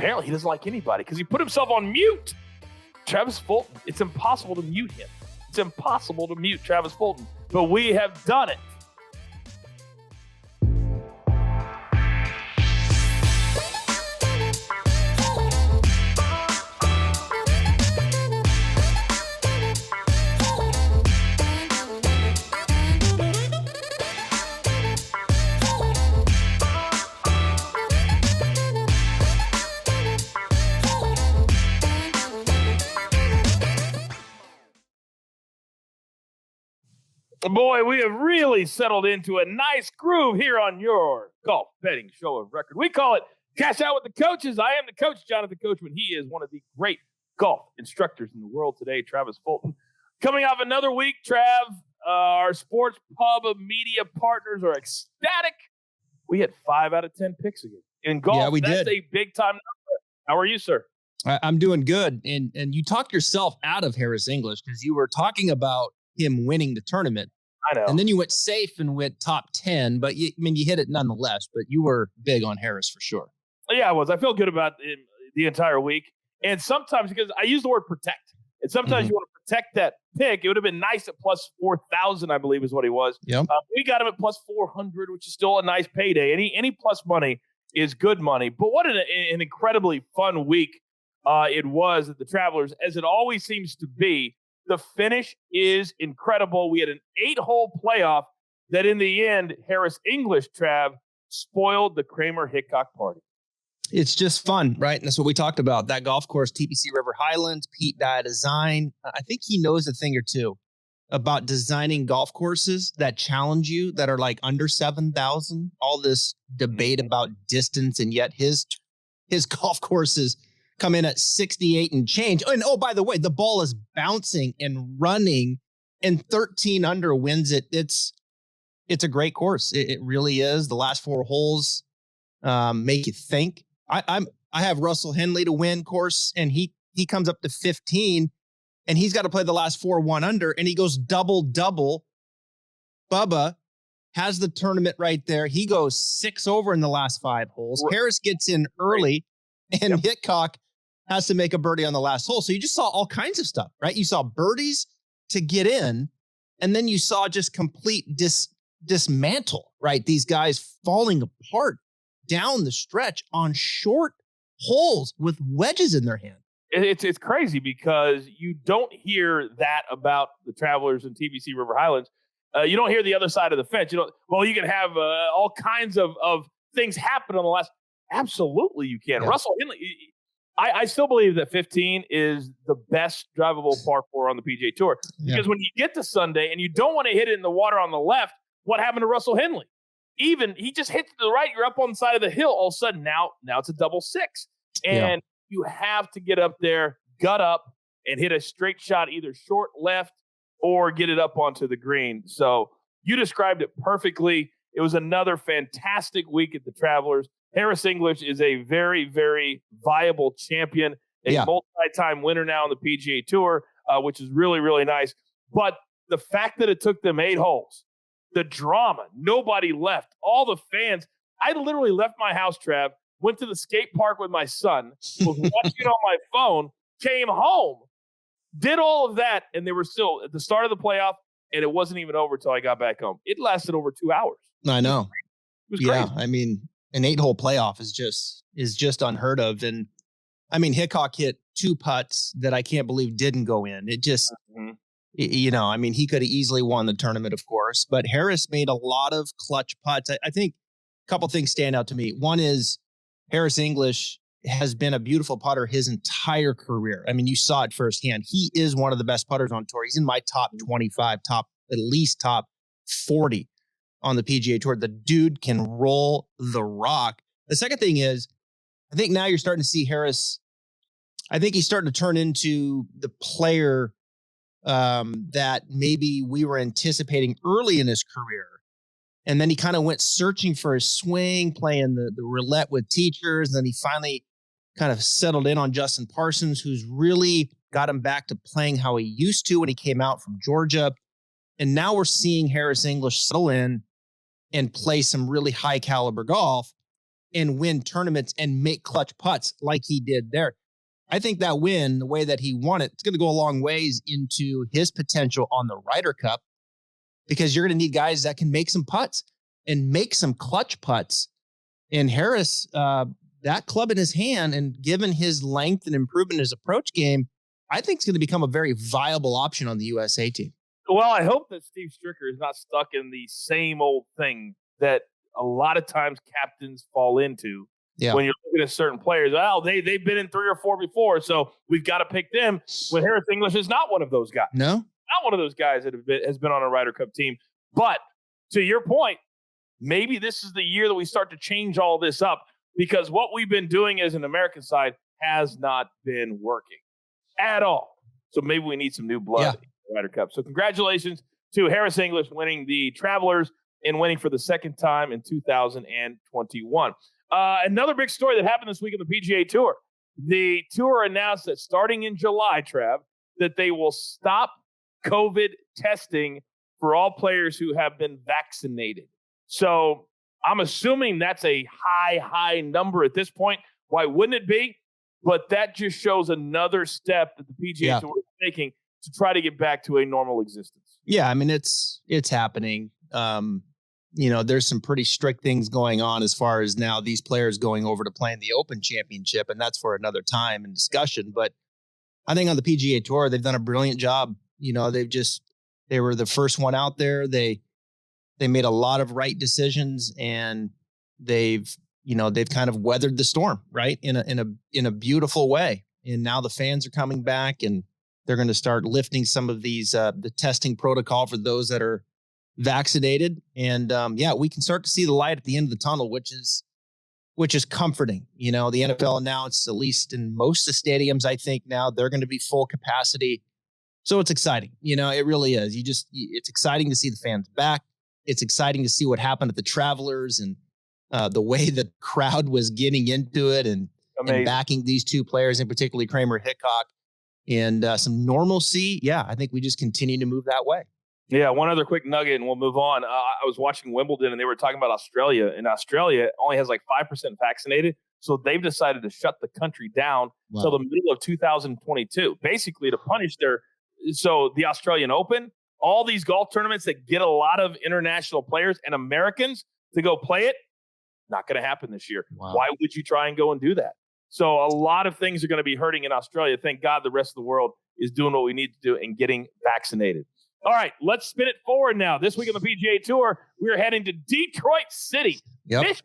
Apparently, he doesn't like anybody because he put himself on mute. Travis Fulton, it's impossible to mute him. It's impossible to mute Travis Fulton, but we have done it. Boy, we have really settled into a nice groove here on your golf betting show of record. We call it Cash Out with the Coaches. I am the coach, Jonathan Coachman. He is one of the great golf instructors in the world today, Travis Fulton. Coming off another week, Trav, our sports pub media partners are ecstatic. We had 5 out of 10 picks again. In golf, yeah, we that's did. A big-time number. How are you, sir? I'm doing good. And you talked yourself out of Harris English because you were talking about him winning the tournament. I know. And then you went safe and went top 10, but you hit it nonetheless, but you were big on Harris for sure. Yeah, I was. I feel good about the entire week. And sometimes, because I use the word protect, and sometimes you want to protect that pick. It would have been nice at plus 4,000, I believe is what he was. Yep. We got him at plus 400, which is still a nice payday. Any plus money is good money. But what an incredibly fun week it was at the Travelers, as it always seems to be. The finish is incredible. We had an 8-hole playoff that in the end, Harris English, Trav, spoiled the Kramer-Hickok party. It's just fun, right? And that's what we talked about. That golf course, TPC River Highlands, Pete Dye Design. I think he knows a thing or two about designing golf courses that challenge you, that are like under 7,000. All this debate about distance, and yet his golf courses come in at 68 and change. And oh, by the way, the ball is bouncing and running, and 13 under wins it. It's a great course. It really is. The last 4 holes make you think. I have Russell Henley to win course, and he comes up to 15, and he's got to play the last 4 1 under, and he goes double. Bubba has the tournament right there. He goes 6 over in the last 5 holes. Harris gets in early, and Hickok has to make a birdie on the last hole. So you just saw all kinds of stuff, right? You saw birdies to get in, and then you saw just complete dismantle, right? These guys falling apart down the stretch on short holes with wedges in their hand. It's crazy because you don't hear that about the Travelers in TPC River Highlands. You don't hear the other side of the fence. You can have all kinds of things happen on the last. Absolutely, you can. Yeah. Russell Henley. I still believe that 15 is the best drivable par 4 on the PGA Tour. Because when you get to Sunday and you don't want to hit it in the water on the left, what happened to Russell Henley? He just hits to the right, you're up on the side of the hill. All of a sudden, now it's a double 6. And you have to get up there, gut up, and hit a straight shot, either short left or get it up onto the green. So you described it perfectly. It was another fantastic week at the Travelers. Harris English is a very, very viable champion, a multi-time winner now on the PGA Tour, which is really, really nice. But the fact that it took them 8 holes, the drama, nobody left, all the fans. I literally left my house, Trav, went to the skate park with my son, was watching it on my phone, came home, did all of that, and they were still at the start of the playoff, and it wasn't even over until I got back home. It lasted over 2 hours. I know. It was crazy. I mean, an 8-hole playoff is just unheard of. And I mean, Hickok hit 2 putts that I can't believe didn't go in. It just, he could have easily won the tournament, of course, but Harris made a lot of clutch putts. I think a couple things stand out to me. One is Harris English has been a beautiful putter his entire career. I mean, you saw it firsthand. He is one of the best putters on tour. He's in my top 25, at least top 40 on the PGA Tour. The dude can roll the rock. The second thing is, I think now you're starting to see Harris. I think he's starting to turn into the player that maybe we were anticipating early in his career. And then he kind of went searching for his swing, playing the roulette with teachers. And then he finally kind of settled in on Justin Parsons, who's really got him back to playing how he used to when he came out from Georgia. And now we're seeing Harris English settle in and play some really high caliber golf. and win tournaments and make clutch putts like he did there. I think that win, the way that he won it, it's going to go a long ways into his potential on the Ryder Cup, because you're going to need guys that can make some putts and make some clutch putts. And Harris, that club in his hand, and given his length and improvement in his approach game, I think it's going to become a very viable option on the USA team. Well, I hope that Steve Stricker is not stuck in the same old thing that a lot of times captains fall into. Yeah. When you're looking at certain players, they've been in 3 or 4 before, so we've got to pick them. When Harris English is not one of those guys. No, not one of those guys that has been on a Ryder Cup team. But to your point, maybe this is the year that we start to change all this up, because what we've been doing as an American side has not been working at all. So maybe we need some new blood in the Ryder Cup. So congratulations to Harris English winning the Travelers and winning for the second time in 2021. Another big story that happened this week on the PGA Tour. The tour announced that starting in July, Trav, that they will stop COVID testing for all players who have been vaccinated. So I'm assuming that's a high number at this point. Why wouldn't it be? But that just shows another step that the PGA Tour is taking to try to get back to a normal existence. Yeah, I mean, it's happening. There's some pretty strict things going on as far as now these players going over to playing the Open Championship, and that's for another time and discussion. But I think on the PGA Tour, they've done a brilliant job. They were the first one out there. They made a lot of right decisions, and they've kind of weathered the storm, right? In a beautiful way. And now the fans are coming back, and they're going to start lifting some of these, the testing protocol for those that are vaccinated. And we can start to see the light at the end of the tunnel, which is comforting. The NFL announced, at least in most of the stadiums, I think now they're going to be full capacity. So it's exciting. It really is. It's exciting to see the fans back. It's exciting to see what happened at the Travelers and the way the crowd was getting into it and backing these two players, and particularly Kramer Hickok, and some normalcy. Yeah, I think we just continue to move that way. Yeah, one other quick nugget and we'll move on. I was watching Wimbledon and they were talking about Australia, and Australia only has like 5% vaccinated. So they've decided to shut the country down until the middle of 2022, basically to punish the Australian Open, all these golf tournaments that get a lot of international players and Americans to go play it, not going to happen this year. Wow. Why would you try and go and do that? So a lot of things are going to be hurting in Australia. Thank God the rest of the world is doing what we need to do and getting vaccinated. All right, let's spin it forward now. This week on the PGA Tour, we're heading to Detroit City, Michigan,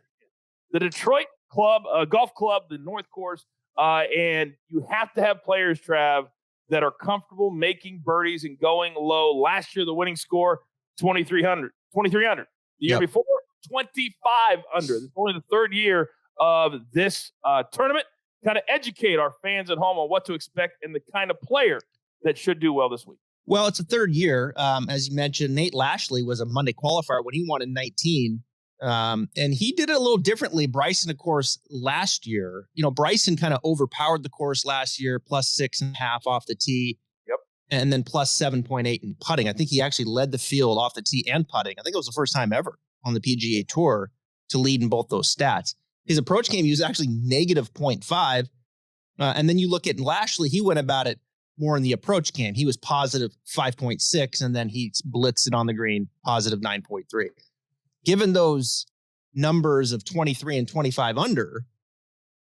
the Detroit Club, Golf Club, the North Course. And you have to have players, Trav, that are comfortable making birdies and going low. Last year, the winning score, 2,300. The year before, 25 under. This is only the third year of this tournament. Kind of educate our fans at home on what to expect and the kind of player that should do well this week. Well, it's a third year. As you mentioned, Nate Lashley was a Monday qualifier when he won in 19. And he did it a little differently. Bryson, of course, last year, Bryson kind of overpowered the course last year, plus 6.5 off the tee. Yep. And then plus 7.8 in putting. I think he actually led the field off the tee and putting. I think it was the first time ever on the PGA Tour to lead in both those stats. His approach game, he was actually negative 0.5. And then you look at Lashley, he went about it more in the approach game. He was positive 5.6, and then he blitzed it on the green, positive 9.3. Given those numbers of 23 and 25 under,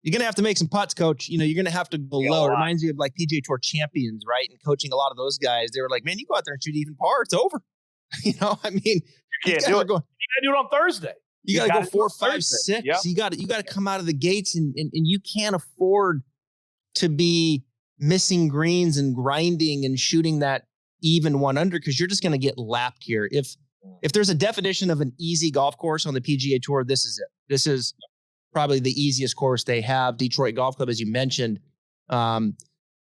you're going to have to make some putts, coach. You're going to have to go low. It reminds me of like PGA Tour champions, right? And coaching a lot of those guys. They were like, man, you go out there and shoot even par, it's over. You can't do it. You got to do it on Thursday. You got to go 4, 5, 6. Yep. You got to come out of the gates, and you can't afford to be missing greens and grinding and shooting that even 1 under, because you're just going to get lapped here. If there's a definition of an easy golf course on the PGA Tour, this is it. This is probably the easiest course they have. Detroit Golf Club, as you mentioned,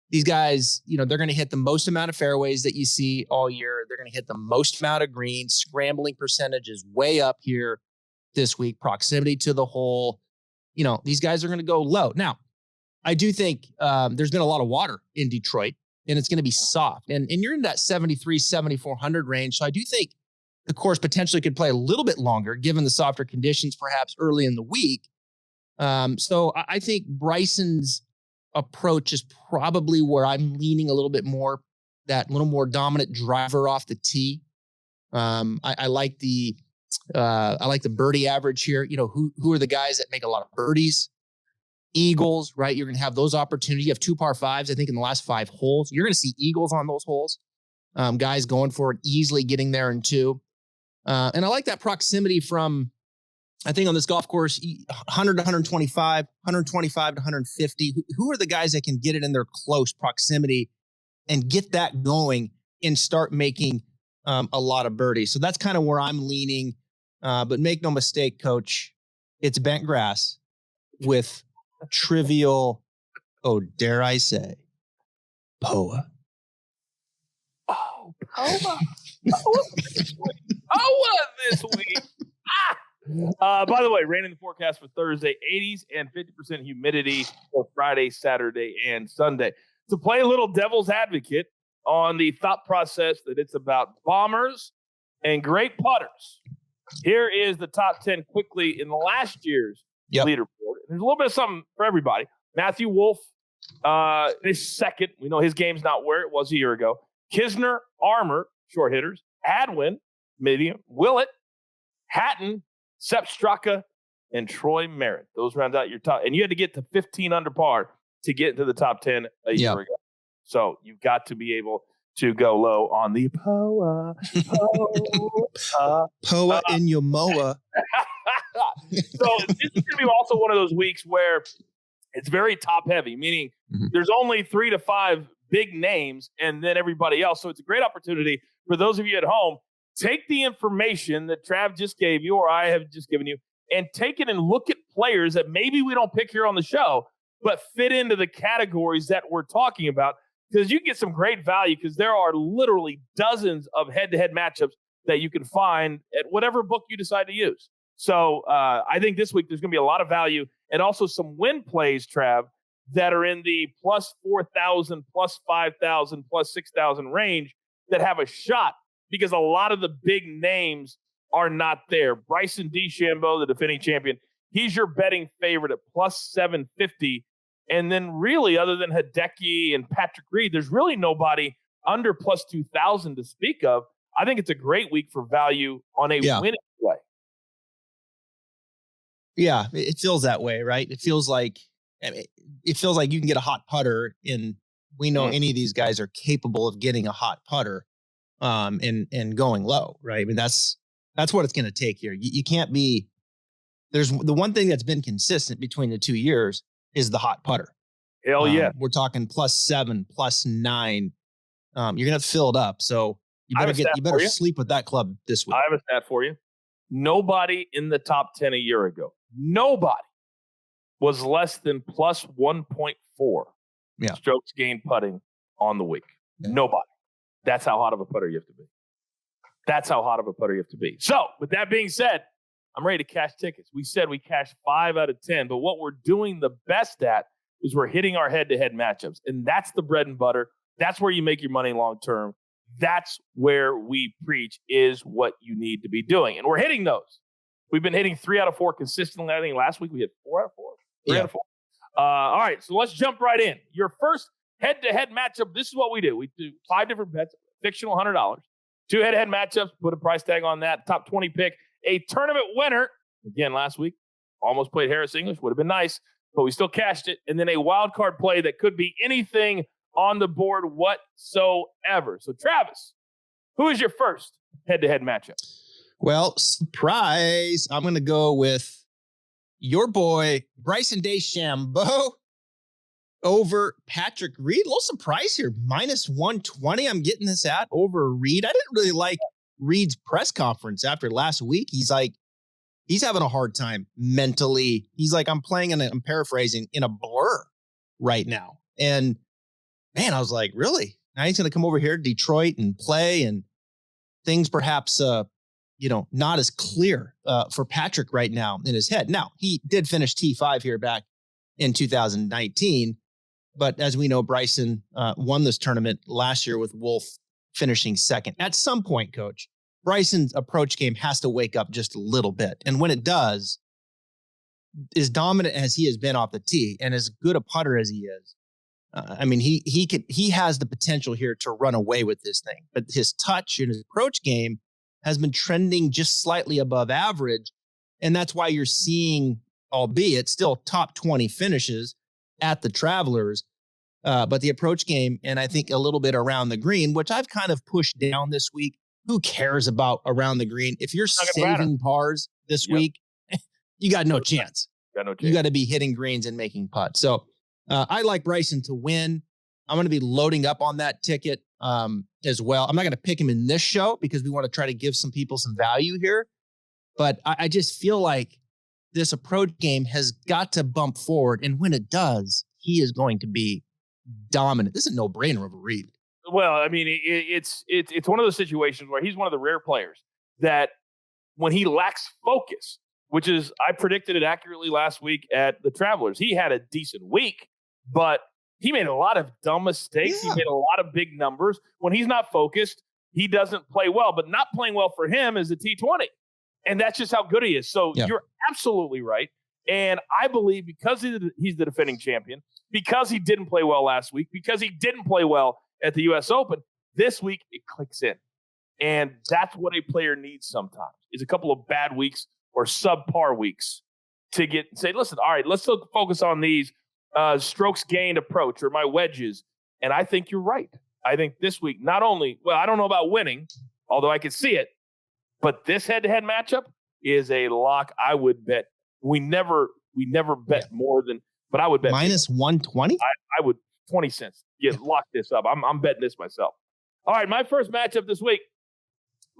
these guys, they're going to hit the most amount of fairways that you see all year. They're going to hit the most amount of greens. Scrambling percentage is way up here this week. Proximity to the hole. These guys are going to go low. Now, I do think there's been a lot of water in Detroit, and it's going to be soft. And you're in that 73, 7,400 range. So I do think the course potentially could play a little bit longer, given the softer conditions, perhaps early in the week. So I think Bryson's approach is probably where I'm leaning a little bit more, that little more dominant driver off the tee. I like the birdie average here. You know, who are the guys that make a lot of birdies? Eagles, right? You're going to have those opportunities. You have 2 par 5s, I think, in the last 5 holes. You're going to see eagles on those holes. Guys going for it, easily getting there in 2. And I like that proximity from, I think on this golf course, 100 to 125, 125 to 150. Who are the guys that can get it in their close proximity and get that going and start making a lot of birdies? So that's kind of where I'm leaning. But make no mistake, Coach, it's bent grass with trivial, dare I say, POA. Oh, POA. POA this week. By the way, rain in the forecast for Thursday, 80s and 50% humidity for Friday, Saturday, and Sunday. To play a little devil's advocate on the thought process that it's about bombers and great putters, here is the top 10 quickly in last year's leaderboard. There's a little bit of something for everybody. Matthew Wolff is second. We know his game's not where it was a year ago. Kisner, Armour, short hitters. Hadwin, medium. Willett, Hatton, Sepp Straka, and Troy Merritt. Those round out your top. And you had to get to 15 under par to get into the top 10 a year ago. So you've got to be able to go low on the POA. POA in your MOA. So this is going to be also one of those weeks where it's very top heavy, meaning there's only 3 to 5 big names and then everybody else. So it's a great opportunity for those of you at home. Take the information that Trav just gave you or I have just given you and take it and look at players that maybe we don't pick here on the show, but fit into the categories that we're talking about, because you can get some great value because there are literally dozens of head-to-head matchups that you can find at whatever book you decide to use. So I think this week there's going to be a lot of value and also some win plays, Trav, that are in the plus 4,000, plus 5,000, plus 6,000 range that have a shot, because a lot of the big names are not there. Bryson DeChambeau, the defending champion, he's your betting favorite at plus 750. And then really, other than Hideki and Patrick Reed, there's really nobody under plus 2,000 to speak of. I think it's a great week for value on a winning play. Yeah, it feels that way, right? It feels like you can get a hot putter, and we know any of these guys are capable of getting a hot putter and going low, right? I mean, that's what it's going to take here. You can't be. There's the one thing that's been consistent between the 2 years is the hot putter. Hell yeah. We're talking plus 7, plus 9. You're going to have to fill it up. So you better sleep with that club this week. I have a stat for you. Nobody in the top 10 a year ago, nobody was less than plus 1.4 strokes gained putting on the week. Yeah. Nobody. That's how hot of a putter you have to be. That's how hot of a putter you have to be. So with that being said, I'm ready to cash tickets. We said we cashed 5 out of 10, but what we're doing the best at is we're hitting our head-to-head matchups, and that's the bread and butter. That's where you make your money long-term. That's where we preach is what you need to be doing, and we're hitting those. We've been hitting 3 out of 4 consistently. I think last week we hit 4 out of 4. 3 out of 4. All right, so let's jump right in. Your first head-to-head matchup, this is what we do. We do 5 different bets, fictional $100. 2 head-to-head matchups, put a price tag on that. Top 20 pick. A tournament winner, again, last week, almost played Harris English, would have been nice, but we still cashed it. And then a wild card play that could be anything on the board whatsoever. So, Travis, who is your first head-to-head matchup? Well, surprise. I'm going to go with your boy, Bryson DeChambeau, over Patrick Reed. A little surprise here. Minus 120. I'm getting this at over Reed. I didn't really like Reed's press conference after last week. He's having a hard time mentally. He's like, I'm paraphrasing, in a blur right now. And man, I was like, really? Now he's going to come over here to Detroit and play, and things perhaps, not as clear for Patrick right now in his head. Now, he did finish T5 here back in 2019. But as we know, Bryson won this tournament last year with Wolff finishing second. At some point, Coach, Bryson's approach game has to wake up just a little bit. And when it does, as dominant as he has been off the tee and as good a putter as he is, I mean, he has the potential here to run away with this thing, but his touch and his approach game has been trending just slightly above average. And that's why you're seeing, albeit still top 20 finishes at the Travelers, but the approach game, and I think a little bit around the green, which I've kind of pushed down this week. Who cares about around the green? If you're saving pars this week, you got no chance. You got to be hitting greens and making putts. So I like Bryson to win. I'm going to be loading up on that ticket as well. I'm not going to pick him in this show because we want to try to give some people some value here. But I just feel like this approach game has got to bump forward. And when it does, he is going to be dominant. This is a no-brainer over Reed. Well, I mean, it's one of those situations where he's one of the rare players that when he lacks focus, which is, I predicted it accurately last week at the Travelers. He had a decent week, but he made a lot of dumb mistakes. Yeah. He made a lot of big numbers. When he's not focused, he doesn't play well. But not playing well for him is a T20. And that's just how good he is. So You're absolutely right. And I believe because he's the defending champion, because he didn't play well last week, because he didn't play well at the U.S. Open, this week it clicks in. And that's what a player needs sometimes, is a couple of bad weeks or subpar weeks to say, listen, all right, let's focus on these strokes gained approach or my wedges. And I think you're right. I think this week, not only, well, I don't know about winning, although I can see it, but this head-to-head matchup is a lock. I would bet. We never bet more than, but I would bet minus 120. I would 20 cents. Yeah, lock this up. I'm betting this myself. All right, my first matchup this week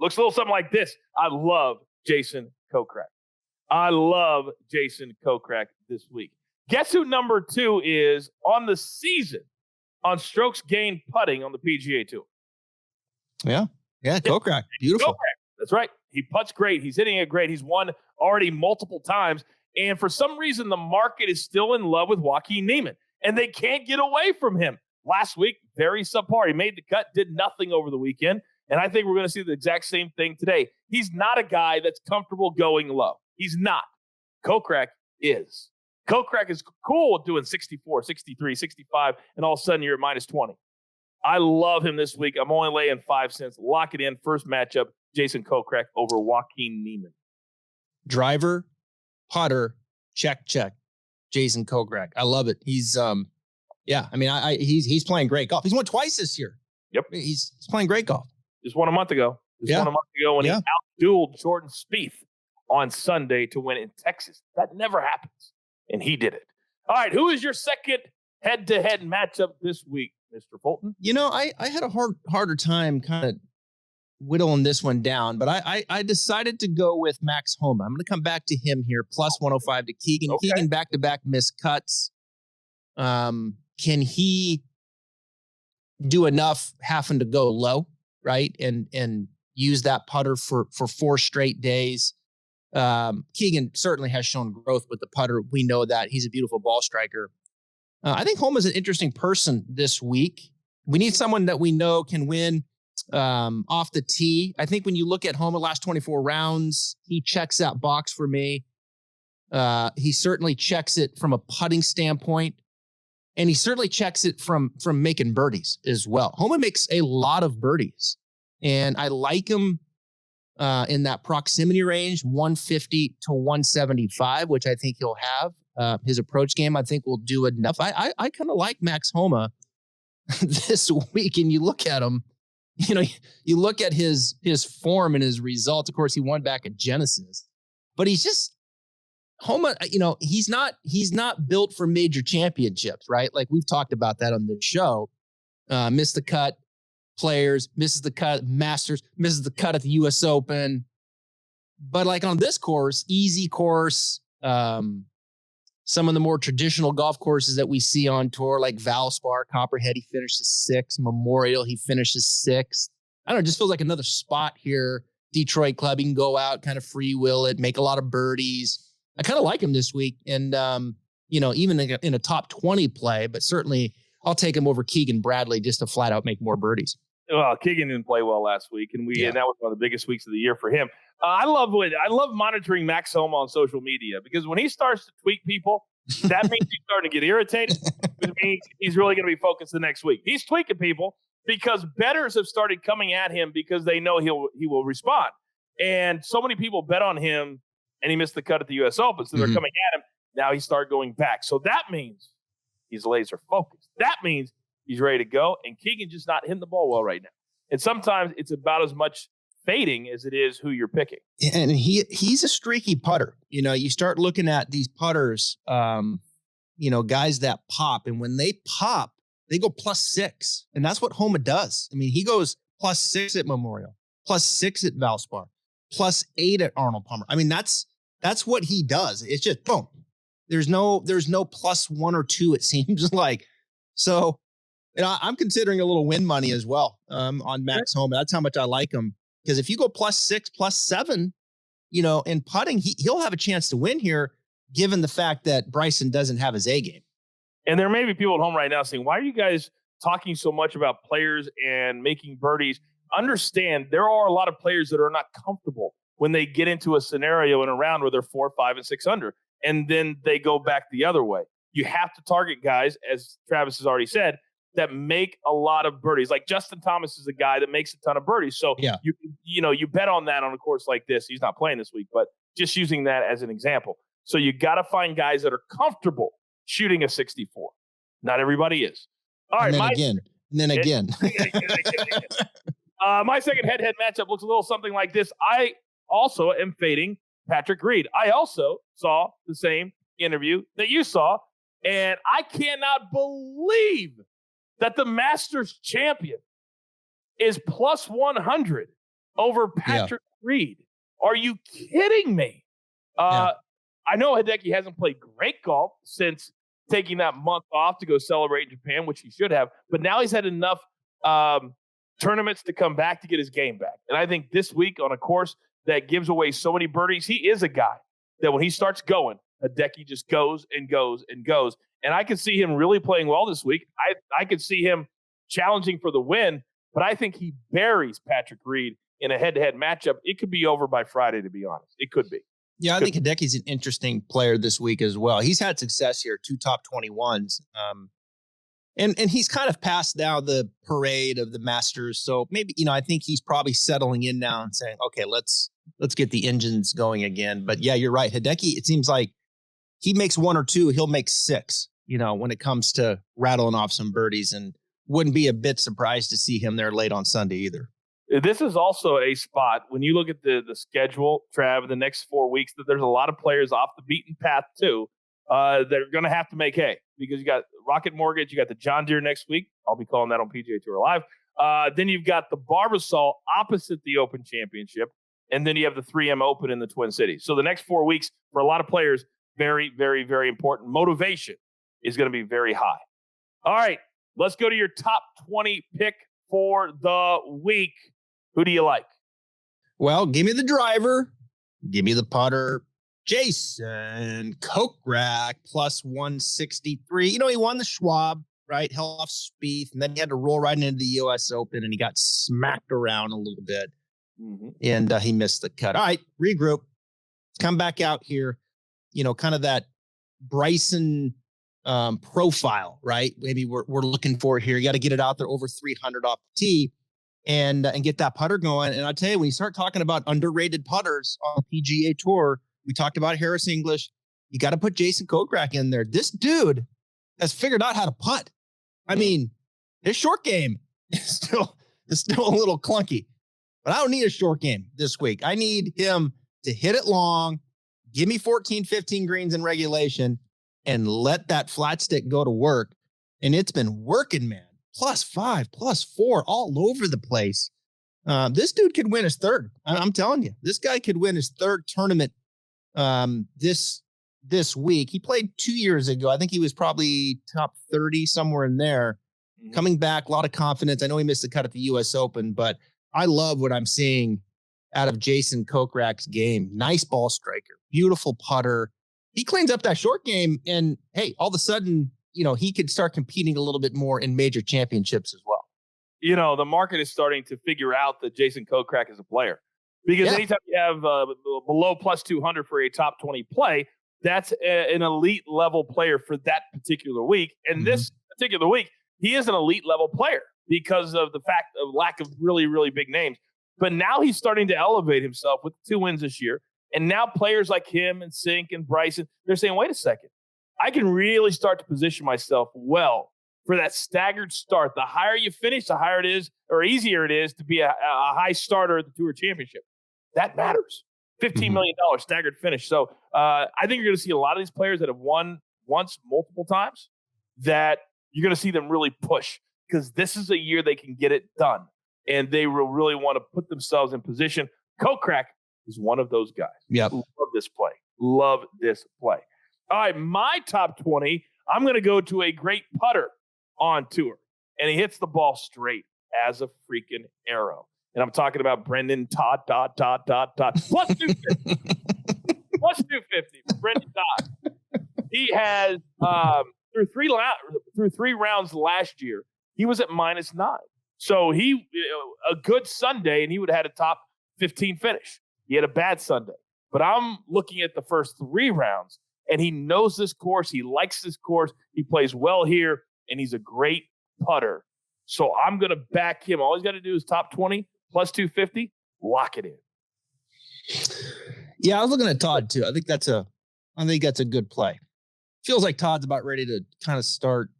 looks a little something like this. I love Jason Kokrak. This week. Guess who number 2 is on the season on strokes gained putting on the PGA Tour? Yeah, Kokrak. Beautiful. Kokrak. That's right. He putts great. He's hitting it great. He's won already multiple times. And for some reason, the market is still in love with Joaquin Niemann, and they can't get away from him. Last week, very subpar. He made the cut, did nothing over the weekend. And I think we're going to see the exact same thing today. He's not a guy that's comfortable going low. He's not. Kokrak is. Kokrak is cool with doing 64, 63, 65, and all of a sudden you're at minus 20. I love him this week. I'm only laying 5 cents. Lock it in. First matchup, Jason Kokrak over Joaquin Niemann. Driver, putter, check. Jason Kokrak. I love it. He's he's playing great golf. He's won twice this year. Yep. He's playing great golf. Just won a month ago. When he outdueled Jordan Spieth on Sunday to win in Texas. That never happens. And he did it. All right, who is your second head-to-head matchup this week, Mr. Fulton? You know, I had a harder time kind of whittling this one down, but I decided to go with Max Homa. I'm going to come back to him here, plus 105 to Keegan. Okay. Keegan back-to-back missed cuts. Can he do enough having to go low, right? And use that putter for 4 straight days. Keegan certainly has shown growth with the putter. We know that. He's a beautiful ball striker. I think Homa is an interesting person this week. We need someone that we know can win off the tee. I think when you look at Homa last 24 rounds, he checks that box for me. He certainly checks it from a putting standpoint. And he certainly checks it from making birdies as well. Homa makes a lot of birdies. And I like him in that proximity range, 150 to 175, which I think he'll have. His approach game, I think, will do enough. I kind of like Max Homa this week. And you look at him, you look at his form and his results. Of course, he won back at Genesis. But he's just, Homa, he's not built for major championships, right? Like we've talked about that on the show. Missed the cut, Players, misses the cut, Masters, misses the cut at the U.S. Open. But like on this course, easy course, some of the more traditional golf courses that we see on tour, like Valspar, Copperhead, he finishes 6th. Memorial, he finishes 6th. I don't know, it just feels like another spot here. Detroit Club, he can go out, kind of free will it, make a lot of birdies. I kind of like him this week. And, even in a top 20 play, but certainly I'll take him over Keegan Bradley just to flat out make more birdies. Well, Keegan didn't play well last week, and that was one of the biggest weeks of the year for him. I love monitoring Max Homa on social media, because when he starts to tweak people, that means he's starting to get irritated. Which means he's really going to be focused the next week. He's tweaking people because bettors have started coming at him because they know he will respond. And so many people bet on him, and he missed the cut at the U.S. Open, so they're coming at him. Now he started going back. So that means he's laser focused. That means he's ready to go, and Keegan's just not hitting the ball well right now. And sometimes it's about as much fading as it is who you're picking. And he's a streaky putter. You start looking at these putters, guys that pop, and when they pop, they go +6. And that's what Homa does. I mean, he goes +6 at Memorial, +6 at Valspar, +8 at Arnold Palmer. I mean, that's what he does. It's just boom. There's no +1 or 2, it seems like. So, I'm considering a little win money as well on Max Homa. That's how much I like him. Because if you go +6, +7, in putting, he'll have a chance to win here, given the fact that Bryson doesn't have his A game. And there may be people at home right now saying, why are you guys talking so much about players and making birdies? Understand, there are a lot of players that are not comfortable when they get into a scenario in a round where they're 4, 5, and 6 under, and then they go back the other way. You have to target guys, as Travis has already said, that make a lot of birdies. Like Justin Thomas is a guy that makes a ton of birdies. So you bet on that on a course like this. He's not playing this week, but just using that as an example. So you got to find guys that are comfortable shooting a 64. Not everybody is. All right. And then again. My second head-to-head matchup looks a little something like this. I also am fading Patrick Reed. I also saw the same interview that you saw, and I cannot believe that the Masters champion is +100 over Patrick Reed. Are you kidding me? I know Hideki hasn't played great golf since taking that month off to go celebrate in Japan, which he should have. But now he's had enough tournaments to come back to get his game back. And I think this week on a course that gives away so many birdies, he is a guy that when he starts going, Hideki just goes and goes and goes. And I could see him really playing well this week. I could see him challenging for the win, but I think he buries Patrick Reed in a head-to-head matchup. It could be over by Friday, to be honest. It could be. Yeah, I think Hideki's an interesting player this week as well. He's had success here, 2 top 21s. And he's kind of passed now the parade of the Masters. So maybe, I think he's probably settling in now and saying, okay, let's get the engines going again. But yeah, you're right. Hideki, it seems like he makes 1 or 2, he'll make 6, when it comes to rattling off some birdies, and wouldn't be a bit surprised to see him there late on Sunday either. This is also a spot when you look at the schedule, Trav, the next 4 weeks, that there's a lot of players off the beaten path too. They're going to have to make hay, because you got Rocket Mortgage, you got the John Deere next week. I'll be calling that on PGA Tour Live. Then you've got the Barbasol opposite the Open Championship, and then you have the 3M Open in the Twin Cities. So the next 4 weeks for a lot of players, very, very, very important. Motivation is going to be very high. All right, let's go to your top 20 pick for the week. Who do you like? Well, give me the driver. Give me the putter. Jason Kokrak +163. He won the Schwab, right? Held off Spieth, and then he had to roll right into the U.S. Open, and he got smacked around a little bit, and he missed the cut. All right, regroup. Come back out here. Kind of that Bryson profile, right? Maybe we're looking for here. You got to get it out there over 300 off the tee and get that putter going. And I tell you, when you start talking about underrated putters on the PGA Tour, we talked about Harris English. You got to put Jason Kokrak in there. This dude has figured out how to putt. I mean, his short game is still a little clunky, but I don't need a short game this week. I need him to hit it long, give me 14, 15 greens in regulation, and let that flat stick go to work. And it's been working, man. +5, +4, all over the place. This dude could win his third. I'm telling you, this guy could win his third tournament this week. He played 2 years ago. I think he was probably top 30, somewhere in there. Coming back, a lot of confidence. I know he missed the cut at the U.S. Open, but I love what I'm seeing out of Jason Kokrak's game. Nice ball striker, beautiful putter. He cleans up that short game, and hey, all of a sudden, he could start competing a little bit more in major championships as well. the market is starting to figure out that Jason Kokrak is a player. Because anytime you have below plus 200 for a top 20 play, that's an elite level player for that particular week. And this particular week, he is an elite level player because of the fact of lack of really, really big names. But now he's starting to elevate himself with 2 wins this year. And now players like him and Sink and Bryson, they're saying, wait a second, I can really start to position myself well for that staggered start. The higher you finish, the higher it is, or easier it is to be a high starter at the Tour Championship. That matters. $15 million staggered finish. So I think you're going to see a lot of these players that have won once, multiple times, that you're going to see them really push because this is a year they can get it done. And they will really want to put themselves in position. Kokrak is one of those guys. Yep. Love this play. Love this play. All right, my top 20, I'm going to go to a great putter on tour. And he hits the ball straight as a freaking arrow. And I'm talking about Brendan Todd. Plus 250. Plus 250 for Brendan Todd. He has, through three rounds last year, he was at -9. So he, a good Sunday, and he would have had a top 15 finish. He had a bad Sunday. But I'm looking at the first 3 rounds, and he knows this course. He likes this course. He plays well here, and he's a great putter. So I'm going to back him. All he's got to do is top 20 plus 250, lock it in. Yeah, I was looking at Todd too. I think that's a good play. Feels like Todd's about ready to kind of start,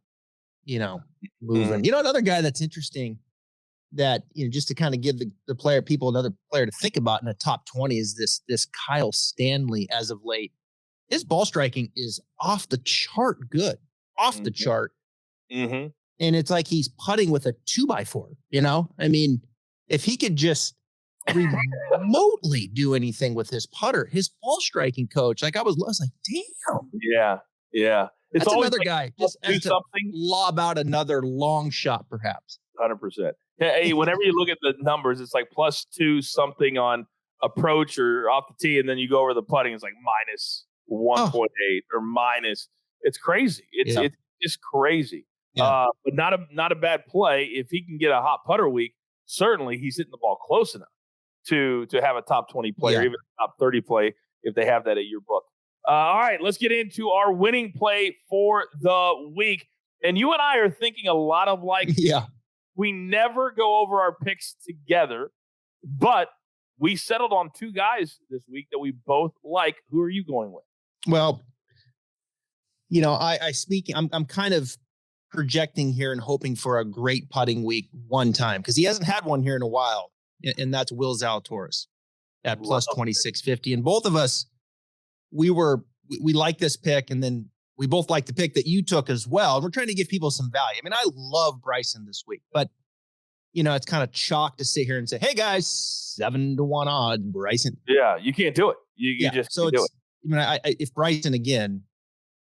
moving. Another guy that's interesting that, just to kind of give another player to think about in a top 20 is this Kyle Stanley as of late. His ball striking is off the chart good. Off the chart. Mm-hmm. And it's like he's putting with a 2x4, I mean, if he could just remotely do anything with his putter, his ball striking coach, I was like, damn. Yeah. It's That's always another guy just do has to something. lob out another long shot, perhaps. 100%. Hey, whenever you look at the numbers, it's like +2 something on approach or off the tee, and then you go over the putting, it's like -1.8 or minus. It's crazy. It's just crazy. Yeah. But not a bad play. If he can get a hot putter week, certainly he's hitting the ball close enough to have a top 20 play or even a top 30 play if they have that at your book. All right, let's get into our winning play for the week. And you and I are thinking a lot of we never go over our picks together, but we settled on 2 guys this week that we both like. Who are you going with? Well, I'm kind of projecting here and hoping for a great putting week one time because he hasn't had one here in a while, and that's Will Zalatoris at plus 2650. And both of us, we like this pick, and then we both like the pick that you took as well. And we're trying to give people some value. I mean, I love Bryson this week, but it's kind of chalk to sit here and say, hey guys, 7-1 odds, Bryson. Yeah, you can't do it. You just so can't do it. If Bryson again,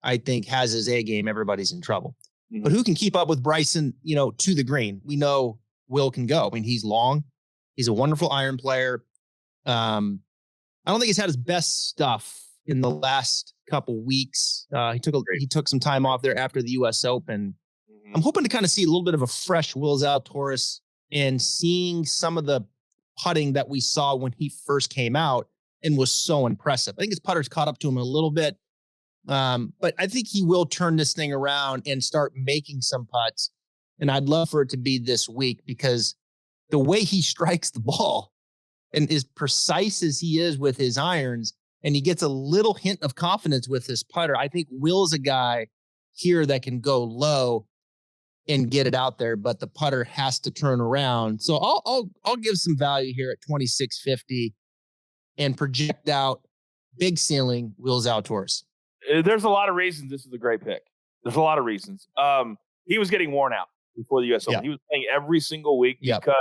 I think has his A game, everybody's in trouble. Mm-hmm. But who can keep up with Bryson, to the green? We know Will can go. I mean, he's long. He's a wonderful iron player. I don't think he's had his best stuff in the last couple weeks. He took some time off there after the U.S. Open. Mm-hmm. I'm hoping to kind of see a little bit of a fresh Will Zalatoris and seeing some of the putting that we saw when he first came out and was so impressive. I think his putter's caught up to him a little bit. But I think he will turn this thing around and start making some putts. And I'd love for it to be this week because the way he strikes the ball and as precise as he is with his irons, and he gets a little hint of confidence with his putter, I think Will's a guy here that can go low and get it out there, but the putter has to turn around. So I'll give some value here at 2650 and project out big ceiling Will Zalatoris. There's a lot of reasons this is a great pick. There's a lot of reasons. He was getting worn out before the U.S. Open. He was playing every single week because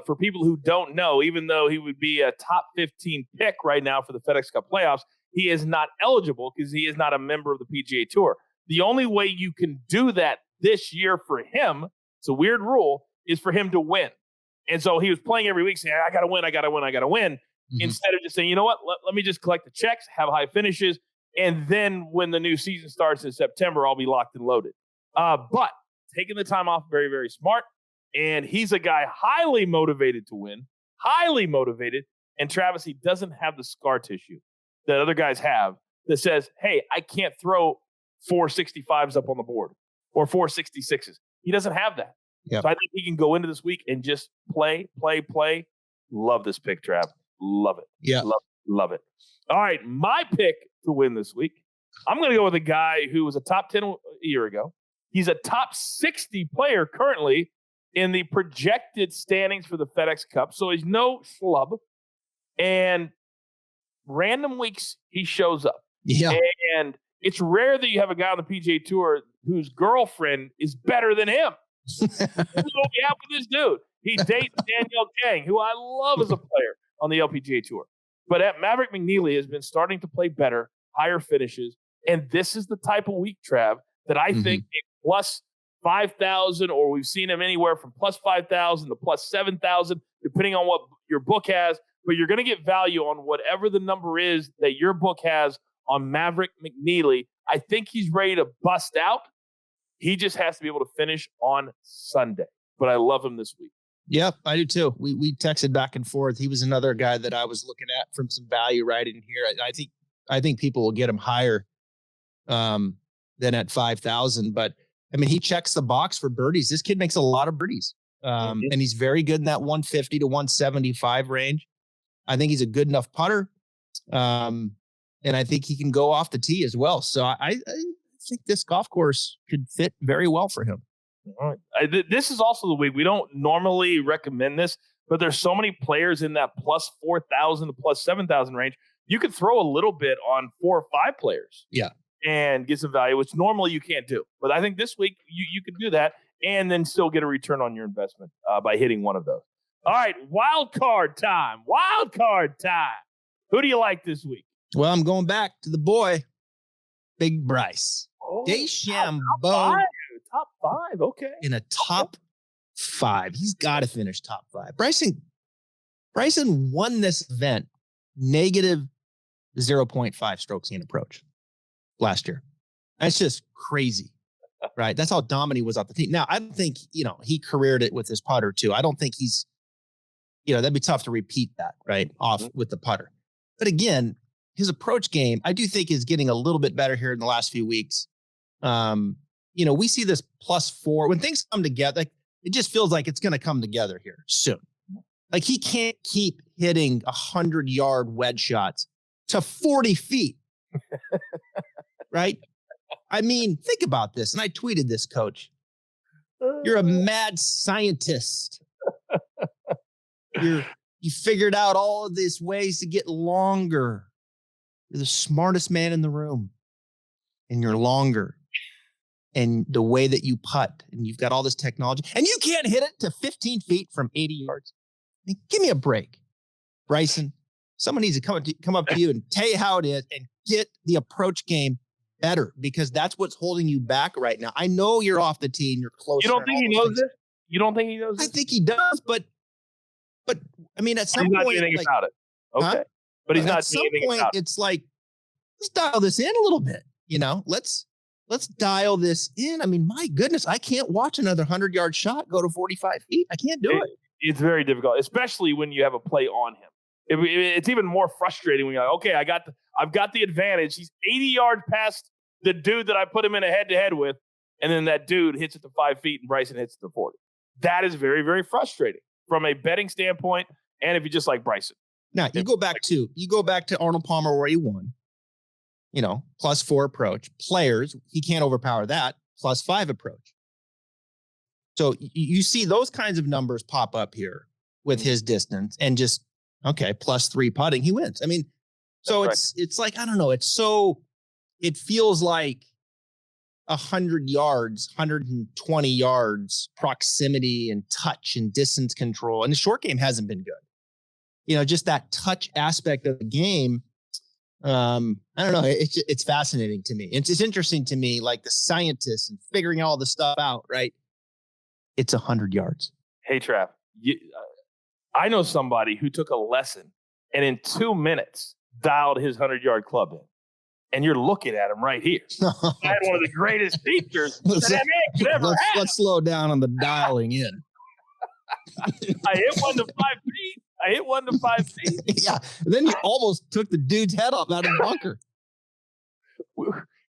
for people who don't know, even though he would be a top 15 pick right now for the FedEx Cup playoffs, he is not eligible because he is not a member of the PGA Tour. The only way you can do that this year for him, it's a weird rule, is for him to win. And so he was playing every week saying, I got to win. Mm-hmm. Instead of just saying, you know what, let me just collect the checks, have high finishes, and then when the new season starts in September, I'll be locked and loaded. But taking the time off, very, very smart. And he's a guy highly motivated to win, highly motivated. And Travis, he doesn't have the scar tissue that other guys have that says, hey, I can't throw 465s up on the board or 466s. He doesn't have that. Yep. So I think he can go into this week and just play. Love this pick, Trav. Love it. Yeah. Love it. All right, my pick to win this week, I'm going to go with a guy who was a top 10 a year ago. He's a top 60 player currently in the projected standings for the FedEx Cup. So he's no schlub. And random weeks, he shows up. Yeah. And it's rare that you have a guy on the PGA Tour whose girlfriend is better than him. This is what we have with this dude. He dates Danielle Kang, who I love as a player on the LPGA Tour. But at Maverick McNeely has been starting to play better, higher finishes. And this is the type of week, Trav, that I think a plus 5,000, or we've seen him anywhere from plus 5,000 to plus 7,000, depending on what your book has. But you're going to get value on whatever the number is that your book has on Maverick McNeely. I think he's ready to bust out. He just has to be able to finish on Sunday. But I love him this week. Yep, I do too. We texted back and forth. He was another guy that I was looking at from some value right in here. I think people will get him higher than at 5,000. But I mean, he checks the box for birdies. This kid makes a lot of birdies, and he's very good in that 150 to 175 range. I think he's a good enough putter, and I think he can go off the tee as well. So I think this golf course could fit very well for him. All right. This is also the week. We don't normally recommend this, but there's so many players in that plus 4,000 to plus 7,000 range. You could throw a little bit on 4 or 5 players. Yeah. And get some value, which normally you can't do. But I think this week you could do that and then still get a return on your investment by hitting one of those. All right, wild card time. Wild card time. Who do you like this week? Well, I'm going back to the boy, Big Bryce. DeChambeau. Top five. Okay. In a top 5. He's got to finish top 5. Bryson won this event negative 0.5 strokes in approach last year. That's just crazy, right? That's how dominant he was off the tee. Now, I don't think, he careered it with his putter too. I don't think he's, that'd be tough to repeat that, right? Off with the putter. But again, his approach game, I do think is getting a little bit better here in the last few weeks. We see this +4 when things come together. It just feels like it's going to come together here soon. Like he can't keep hitting 100-yard wedge shots to 40 feet. Right? I mean, think about this. And I tweeted this, Coach. You're a mad scientist. You figured out all of these ways to get longer. You're the smartest man in the room. And you're longer. And the way that you putt, and you've got all this technology, and you can't hit it to 15 feet from 80 yards. I mean, give me a break, Bryson. Someone needs to come up to you and tell you how it is and get the approach game better, because that's what's holding you back right now. I know you're off the tee and you're close. You don't think he knows this? You don't think he knows this? I think he does, but I mean, at some point, about it. Okay. Huh? But he's not at some point, it's like, let's dial this in a little bit. Let's dial this in. I mean, my goodness, I can't watch another 100-yard shot go to 45 feet. I can't do it. It's very difficult, especially when you have a play on him. It's even more frustrating when you're like, okay, I've got the advantage. He's 80 yards past the dude that I put him in a head-to-head with, and then that dude hits it to 5 feet and Bryson hits it to 40. That is very, very frustrating from a betting standpoint, and if you just like Bryson. Now, you go back to Arnold Palmer where he won. +4 approach. Players, he can't overpower that. +5 approach. So you see those kinds of numbers pop up here with his distance, and just, okay, +3 putting, he wins. I mean, so it's like, I don't know. It feels like 100 yards, 120 yards, proximity and touch and distance control. And the short game hasn't been good. Just that touch aspect of the game. I don't know. It's fascinating to me. It's interesting to me, like the scientists and figuring all this stuff out, right? It's 100 yards. Hey, Trav, I know somebody who took a lesson and in 2 minutes dialed his 100-yard club in. And you're looking at him right here. I had one of the greatest teachers that could ever have. Let's slow down on the dialing in. I hit one to 5 feet. Yeah. And then you almost took the dude's head off out of the bunker.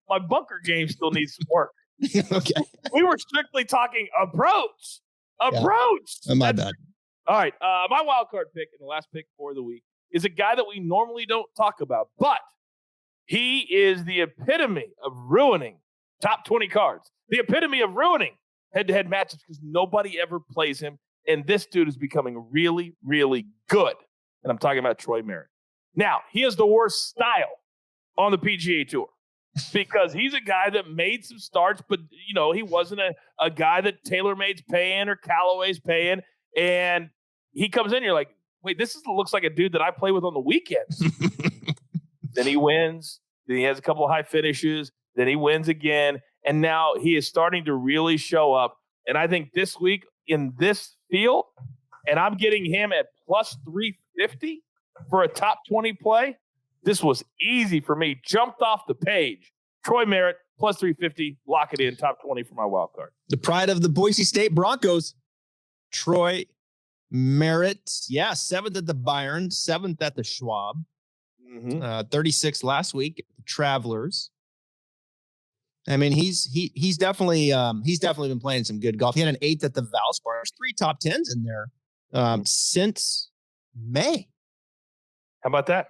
My bunker game still needs some work. Okay. We were strictly talking approach. Yeah. My bad. All right. My wild card pick and the last pick for the week is a guy that we normally don't talk about, but he is the epitome of ruining top 20 cards, the epitome of ruining head-to-head matchups because nobody ever plays him. And this dude is becoming really, really good. And I'm talking about Troy Merritt. Now, he has the worst style on the PGA Tour because he's a guy that made some starts, but, you know, he wasn't a guy that TaylorMade's paying or Callaway's paying. And he comes in, you're like, wait, looks like a dude that I play with on the weekends. Then he wins. Then he has a couple of high finishes. Then he wins again. And now he is starting to really show up. And I think this week in this field, and I'm getting him at plus 350 for a top 20 play. This was easy for me. Jumped off the page. Troy Merritt, plus 350. Lock it in. Top 20 for my wild card. The pride of the Boise State Broncos. Troy Merritt. Yeah, 7th at the Byron, 7th at the Schwab. 36 last week at the Travelers. I mean, he's definitely been playing some good golf. He had an 8th at the Valspar. There's 3 top 10s in there since May. How about that?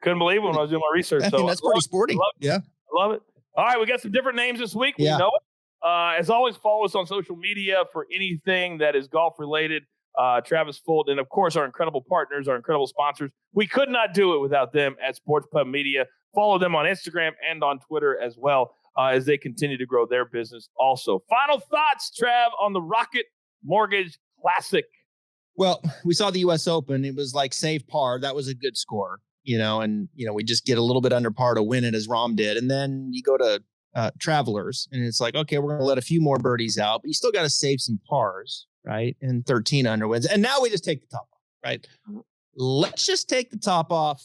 Couldn't believe it when I was doing my research. So that's pretty sporty. I love it. All right, we got some different names this week. We know it. As always, follow us on social media for anything that is golf related. Travis Fulton, and of course, our incredible partners, our incredible sponsors. We could not do it without them at Sports Pub Media. Follow them on Instagram and on Twitter as well as they continue to grow their business also. Final thoughts, Trav, on the Rocket Mortgage Classic. Well, we saw the U.S. Open. It was like save par. That was a good score, and, we just get a little bit under par to win it as Rahm did. And then you go to Travelers and it's like, okay, we're going to let a few more birdies out, but you still got to save some pars, right? And 13 under wins. And now we just take the top off, right? Let's just take the top off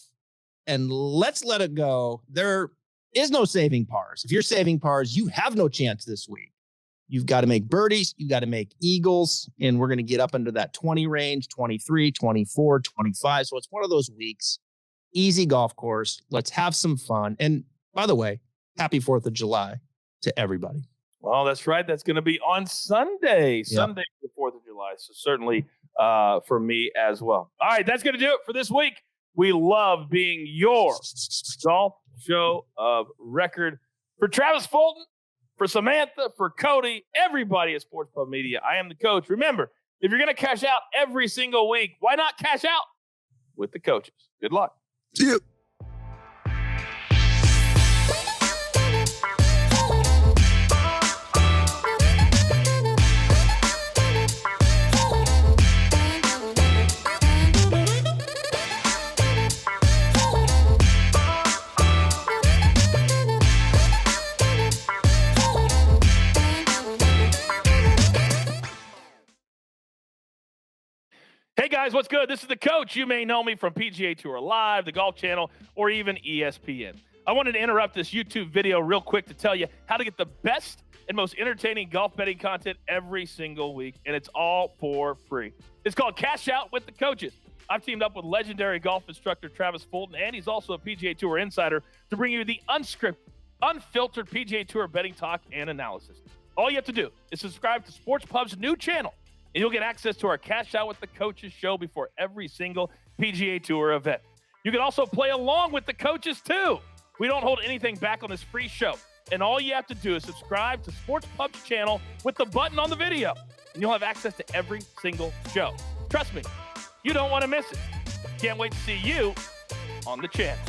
and let's let it go. There is no saving pars. If you're saving pars, you have no chance this week. You've got to make birdies. You've got to make eagles. And we're going to get up into that 20 range, 23, 24, 25. So it's one of those weeks. Easy golf course. Let's have some fun. And by the way, happy 4th of July to everybody. Well, that's right. That's going to be on Sunday. Yep. Sunday, the 4th of July. So certainly for me as well. All right, that's going to do it for this week. We love being your golf show of record. For Travis Fulton, for Samantha, for Cody, everybody at Sports Pub Media, I am the coach. Remember, if you're going to cash out every single week, why not cash out with the coaches? Good luck. See you. Hey guys, what's good? This is the coach. You may know me from PGA Tour Live, the Golf Channel, or even ESPN. I wanted to interrupt this YouTube video real quick to tell you how to get the best and most entertaining golf betting content every single week, and it's all for free. It's called Cash Out with the Coaches. I've teamed up with legendary golf instructor Travis Fulton, and he's also a PGA Tour insider, to bring you the unscripted, unfiltered PGA Tour betting talk and analysis. All you have to do is subscribe to Sports Pub's new channel, and you'll get access to our Cash Out with the Coaches show before every single PGA Tour event. You can also play along with the coaches, too. We don't hold anything back on this free show. And all you have to do is subscribe to Sports Pub's channel with the button on the video, and you'll have access to every single show. Trust me, you don't want to miss it. Can't wait to see you on the channel.